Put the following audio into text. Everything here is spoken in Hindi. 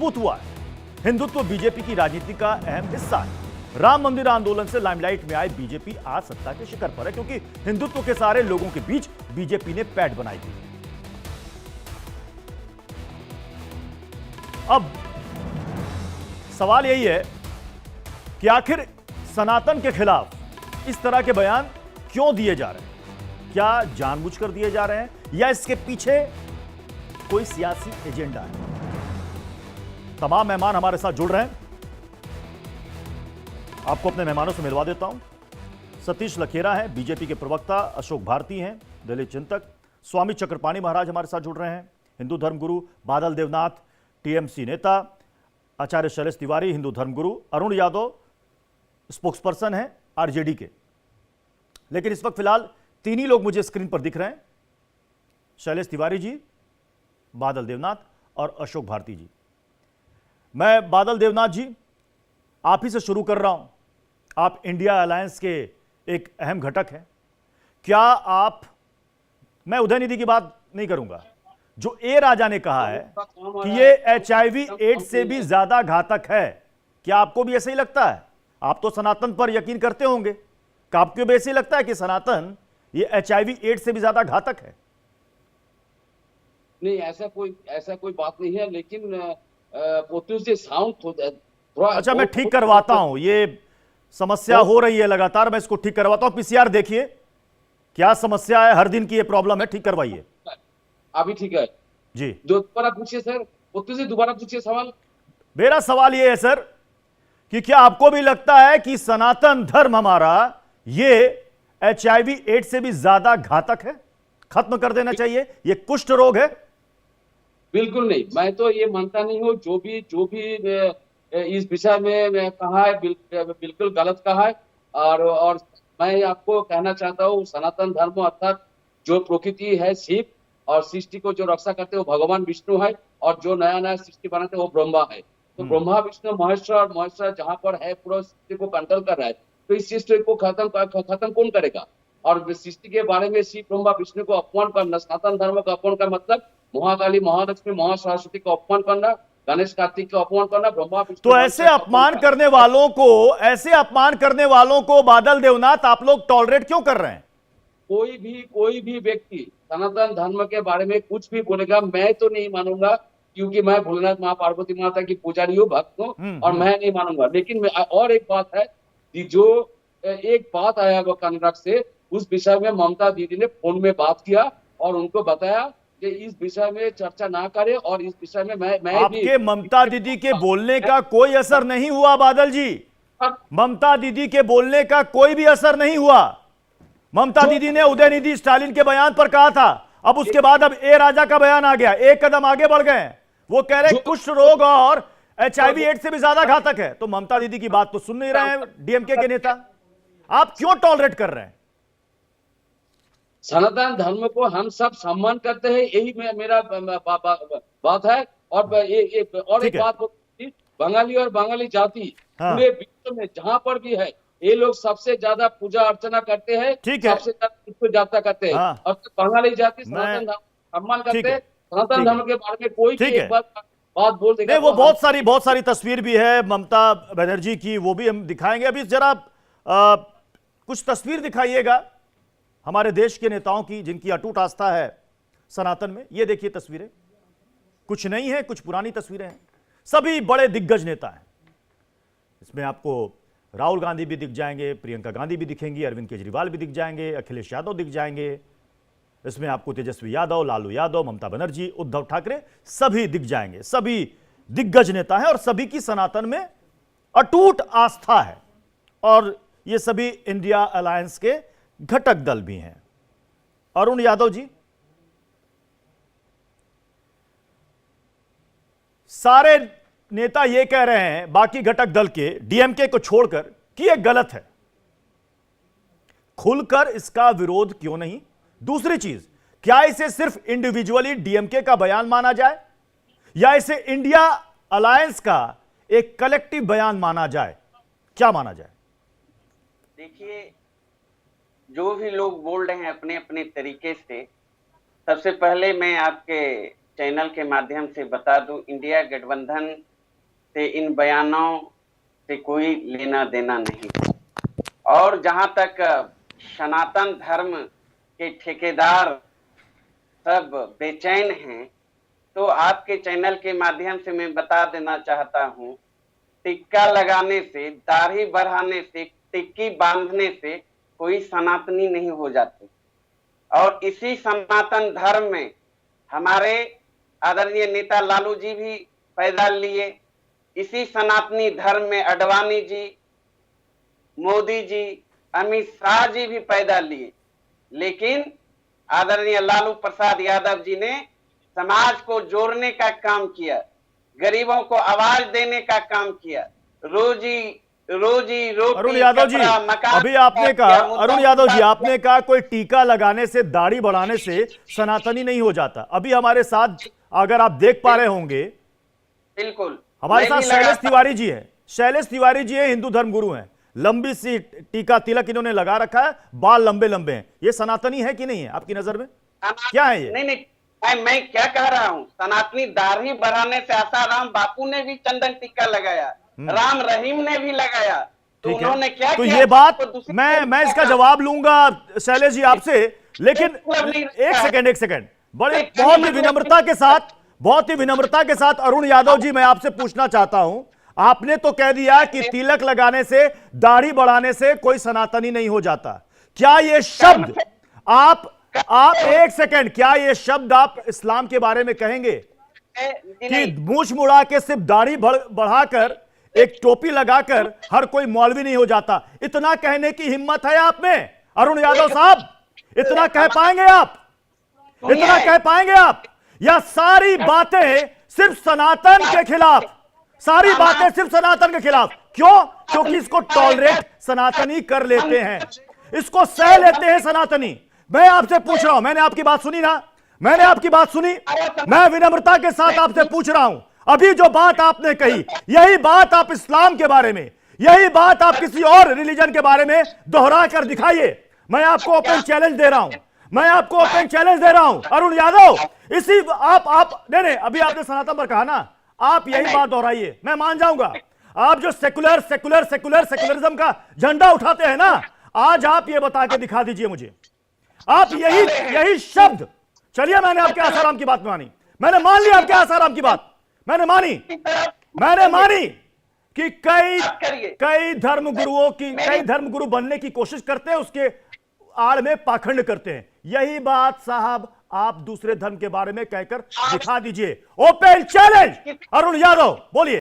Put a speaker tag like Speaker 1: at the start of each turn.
Speaker 1: मजबूत हुआ है। हिंदुत्व बीजेपी की राजनीति का अहम हिस्सा है। राम मंदिर आंदोलन से लाइमलाइट में आए बीजेपी आज सत्ता के शिखर पर है, क्योंकि हिंदुत्व के सारे लोगों के बीच बीजेपी ने पैठ बनाई थी। अब सवाल यही है कि आखिर सनातन के खिलाफ इस तरह के बयान क्यों दिए जा रहे हैं? क्या जानबूझकर दिए जा रहे हैं या इसके पीछे कोई सियासी एजेंडा है? तमाम मेहमान हमारे साथ जुड़ रहे हैं। आपको अपने मेहमानों से मिलवा देता हूं। सतीश लखेरा हैं, बीजेपी के प्रवक्ता। अशोक भारती हैं, दलित चिंतक। स्वामी चक्रपाणी महाराज हमारे साथ जुड़ रहे हैं, हिंदू धर्मगुरु। बादल देवनाथ, टीएमसी नेता। आचार्य शैलेश तिवारी, हिंदू धर्मगुरु। अरुण यादव, स्पोक्सपर्सन हैं आरजेडी के। लेकिन इस वक्त फिलहाल तीन ही लोग मुझे स्क्रीन पर दिख रहे हैं, शैलेश तिवारी जी, बादल देवनाथ और अशोक भारती जी। मैं बादल देवनाथ जी आप ही से शुरू कर रहा हूं। आप इंडिया अलायंस के एक अहम घटक हैं। क्या आप, मैं उदयनिधि की बात नहीं करूंगा, जो ए राजा ने कहा है कि ये HIV एड्स से भी ज्यादा घातक है, क्या आपको भी ऐसा ही लगता है? आप तो सनातन पर यकीन करते होंगे, क्या आपको भी ऐसे ही लगता है कि सनातन ये HIV एड्स से भी ज्यादा घातक है?
Speaker 2: नहीं, ऐसा कोई बात नहीं है, लेकिन से साउंड थोड़ा।
Speaker 1: अच्छा, मैं ठीक करवाता हूं। ये समस्या हो रही है लगातार, मैं इसको ठीक करवाता हूं। PCR देखिए क्या समस्या है, हर दिन की ये प्रॉब्लम है, ठीक करवाइए।
Speaker 2: अभी ठीक है
Speaker 1: जी,
Speaker 2: दोबारा पूछिए सर, से दोबारा पूछिए सवाल।
Speaker 1: मेरा सवाल ये है सर कि क्या आपको भी लगता है कि सनातन धर्म हमारा ये HIV एड्स से भी ज्यादा घातक है, खत्म कर देना चाहिए, ये कुष्ठ रोग है?
Speaker 2: बिल्कुल नहीं, मैं तो ये मानता नहीं हूँ। जो भी इस विषय में कहा है, बिल्कुल गलत कहा है। और मैं आपको कहना चाहता हूँ, सनातन धर्म अर्थात जो प्रकृति है शिव, और सृष्टि को जो रक्षा करते हैं वो भगवान विष्णु है, और जो नया नया सृष्टि बनाते हैं वो ब्रह्मा है। तो ब्रह्मा विष्णु महेश्वर जहाँ पर है, पूरा सृष्टि को कंट्रोल कर रहा है, तो इस सृष्टि को खत्म कौन करेगा? और सृष्टि के बारे में शिव ब्रह्मा विष्णु को अपमान करना, सनातन धर्म का अपमान का मतलब महाकाली, महालक्ष्मी, महासरस्वती को अपमान करना, गणेश कार्तिक को अपमान करना, ब्रह्मा विष्णु।
Speaker 1: तो ऐसे अपमान करने वालों को बादल देवनाथ आप लोग टॉलरेट क्यों कर रहे हैं?
Speaker 2: कोई भी व्यक्ति सनातन धर्म के बारे में कुछ भी बोलेगा, मैं तो नहीं मानूंगा, क्योंकि मैं भोलेनाथ माँ पार्वती माता की पुजारी हूँ, भक्त हूँ, और मैं नहीं मानूंगा। लेकिन और एक बात है कि जो एक बात आया वो कर्नाटक से, उस विषय में ममता दीदी ने फोन में बात किया और उनको बताया कि इस विषय में चर्चा ना करें, और इस विषय में मैं
Speaker 1: आपके ममता दीदी के बोलने का कोई असर नहीं हुआ बादल जी, ममता दीदी के बोलने का कोई भी असर नहीं हुआ। ममता दीदी ने उदयनिधि स्टालिन के बयान पर कहा था, अब उसके बाद अब ए राजा का बयान आ गया, एक कदम आगे बढ़ गए। वो कह रहे कुष्ठ रोग और HIV एड्स से भी ज्यादा घातक है। तो ममता दीदी की बात तो सुन नहीं रहे हैं DMK के नेता, आप क्यों टॉलरेट कर रहे हैं?
Speaker 2: सनातन धर्म को हम सब सम्मान करते हैं, यही मेरा बात है। और एक बात, बंगाली और बंगाली जाति पूरे विश्व में जहां पर भी है, ये लोग सबसे ज्यादा पूजा अर्चना करते हैं, सबसे ज्यादा जाता करते हैं। और बंगाली जाति सनातन धर्म सम्मान करते हैं। सनातन धर्म के बारे में कोई भी एक बात बोल देगा,
Speaker 1: वो बहुत सारी तस्वीर भी है ममता बनर्जी की, वो भी हम दिखाएंगे। अभी जरा कुछ तस्वीर दिखाइएगा हमारे देश के नेताओं की, जिनकी अटूट आस्था है सनातन में। ये देखिए तस्वीरें, कुछ नई है, कुछ पुरानी तस्वीरें हैं। सभी बड़े दिग्गज नेता हैं इसमें। आपको राहुल गांधी भी दिख जाएंगे, प्रियंका गांधी भी दिखेंगी, अरविंद केजरीवाल भी दिख जाएंगे, अखिलेश यादव दिख जाएंगे। इसमें आपको तेजस्वी यादव, लालू यादव, ममता बनर्जी, उद्धव ठाकरे सभी दिख जाएंगे। सभी दिग्गज नेता हैं और सभी की सनातन में अटूट आस्था है, और ये सभी इंडिया अलायंस के घटक दल भी हैं। अरुण यादव जी, सारे नेता ये कह रहे हैं बाकी घटक दल के, DMK को छोड़कर, कि यह गलत है। खुलकर इसका विरोध क्यों नहीं? दूसरी चीज, क्या इसे सिर्फ इंडिविजुअली DMK का बयान माना जाए, या इसे इंडिया अलायंस का एक कलेक्टिव बयान माना जाए? क्या माना जाए?
Speaker 3: देखिए, जो भी लोग बोल रहे हैं अपने अपने तरीके से, सबसे पहले मैं आपके चैनल के माध्यम से बता दूं, इंडिया गठबंधन से इन बयानों से कोई लेना देना नहीं। और जहां तक सनातन धर्म के ठेकेदार सब बेचैन हैं, तो आपके चैनल के माध्यम से मैं बता देना चाहता हूं, टिक्का लगाने से, दाढ़ी बढ़ाने से, टिक्की बांधने से कोई सनातनी नहीं हो जाते। और इसी सनातन धर्म में हमारे आदरणीय नेता लालू जी भी पैदा लिए, इसी सनातनी धर्म में अडवाणी जी, मोदी जी, अमित शाह जी भी पैदा लिए। लेकिन आदरणीय लालू प्रसाद यादव जी ने समाज को जोड़ने का काम किया, गरीबों को आवाज देने का काम किया, रोजी रोटी,
Speaker 1: अरुण यादव जी, अभी आपने कहा, अरुण यादव जी आपने कहा कोई टीका लगाने से, दाढ़ी बढ़ाने से सनातनी नहीं हो जाता। अभी हमारे साथ अगर आप देख पा रहे होंगे,
Speaker 3: बिल्कुल
Speaker 1: हमारे साथ शैलेश तिवारी जी है। शैलेश तिवारी जी है, हिंदू धर्म गुरु हैं, लंबी सी टीका तिलक इन्होंने लगा रखा है, बाल लंबे लंबे हैं। ये सनातनी है कि नहीं है आपकी नजर में? क्या है ये?
Speaker 3: नहीं, मैं क्या कह रहा हूँ, सनातनी दाढ़ी बढ़ाने से आसाराम बापू ने भी चंदन टीका लगाया, राम रहीम ने भी लगाया, तो उन्होंने क्या
Speaker 1: तो
Speaker 3: किया?
Speaker 1: ये बात मैं इसका जवाब लूंगा शैलेश जी आपसे, लेकिन एक सेकंड बड़े बहुत ही विनम्रता के साथ अरुण यादव जी मैं आपसे पूछना चाहता हूं। आपने तो कह दिया कि तिलक लगाने से, दाढ़ी बढ़ाने से कोई सनातनी नहीं हो जाता। क्या ये शब्द आप एक सेकंड, क्या ये शब्द आप इस्लाम के बारे में कहेंगे कि मूछ मुड़ा के सिर्फ दाढ़ी बढ़ाकर, एक टोपी लगाकर हर कोई मौलवी नहीं हो जाता? इतना कहने की हिम्मत है आप में अरुण यादव साहब? इतना कह पाएंगे आप? इतना कह पाएंगे आप? या सारी बातें सिर्फ सनातन के खिलाफ, सारी बातें सिर्फ सनातन के खिलाफ? क्यों? क्योंकि इसको टॉलरेट सनातनी कर लेते हैं, इसको सह लेते हैं सनातनी। मैं आपसे पूछ रहा हूं, मैंने आपकी बात सुनी ना, मैंने आपकी बात सुनी, मैं विनम्रता के साथ आपसे पूछ रहा हूं, अभी जो बात आपने कही, यही बात आप इस्लाम के बारे में, यही बात आप किसी और रिलीजन के बारे में दोहरा कर दिखाइए। मैं आपको ओपन चैलेंज दे रहा हूं, मैं आपको ओपन चैलेंज दे रहा हूं अरुण यादव। इसी आप नहीं, अभी आपने सनातन पर कहा ना, आप यही बात दोहराइए, मैं मान जाऊंगा। आप जो सेकुलरिज्म का झंडा उठाते हैं ना, आज आप ये बता के दिखा दीजिए मुझे, आप यही शब्द। चलिए, मैंने आपके आसाराम की बात मानी, मैंने मान लिया आपके आसाराम की बात, मैंने मानी कि कई धर्मगुरु बनने की कोशिश करते हैं, उसके आड़ में पाखंड करते हैं। यही बात साहब आप दूसरे धर्म के बारे में कहकर दिखा दीजिए। ओपन चैलेंज अरुण यादव, बोलिए।